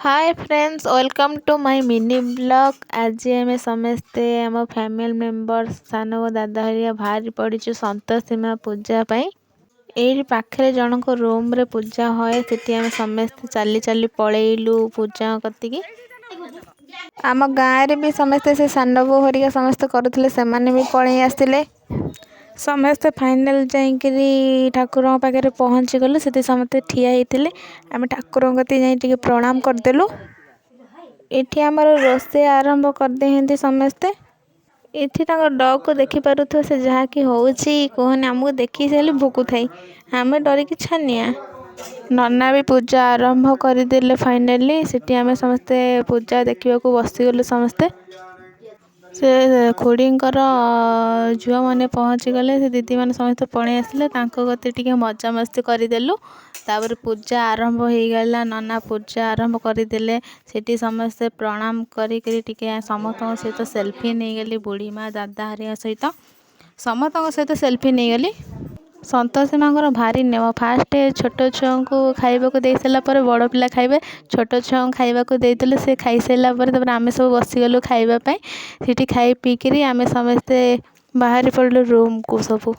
Hi friends, welcome to my mini blog. आज आम समस्ते आम फैमिली मेंबर्स सान वो दादा हरिया बाहरी पड़ीचु संतोषीमा पूजा पाई। एई पाखरे जनक रूम रे पूजा होए सेठी आम समस्ते चली चली पळेइलु पूजा कतिकी। आम गाँव रे भी समस्ते से सान बो हरिया समस्त करुथिले सेमाने भी पळेइ आस्तिले। समस्ते फाइनल जाइकरी ठाकुर पाखे पहुँची गलु। से समस्ते ठिया होते आम ठाकुर कती प्रणाम करदेलु। ये आमर रोसे आरंभ करदे समस्ते। इथि डग को देखी पारुथ से जहाँ कि होची कहने आमको देखी सारे भुकु थाई आम डरिकी छानिया। नना भी पूजा आरंभ करदे फाइनाली। सेठी आम समस्ते पूजा देखा बसीगलु समस्ते। से खुड़ींकर झुआ मैंने पहुँची गले। से दीदी मैंने समस्त पड़े आसिले गति टिके मजा मस्ती करदेलु। तापर पूजा आरंभ हो गला। नना पूजा आरंभ करदे। सेठी समस्ते प्रणाम करी टिके समस्त सहित सेल्फी नहीं गली। बुढ़ी माँ दादा हरिया सहित समस्त सहित सेल्फी नहीं गली। संतोषी माँ भारी नेम। फास्ट छोट छुआ को खाइबा दे सारापर बड़ पिला खाइबे। छोट छुआ खाइबा देते से खाई सारापर आम सब बसीगलु खाइबापी। सीठी खाई पीकरी आम समस्ते बाहरी पड़लु रूम को सबू।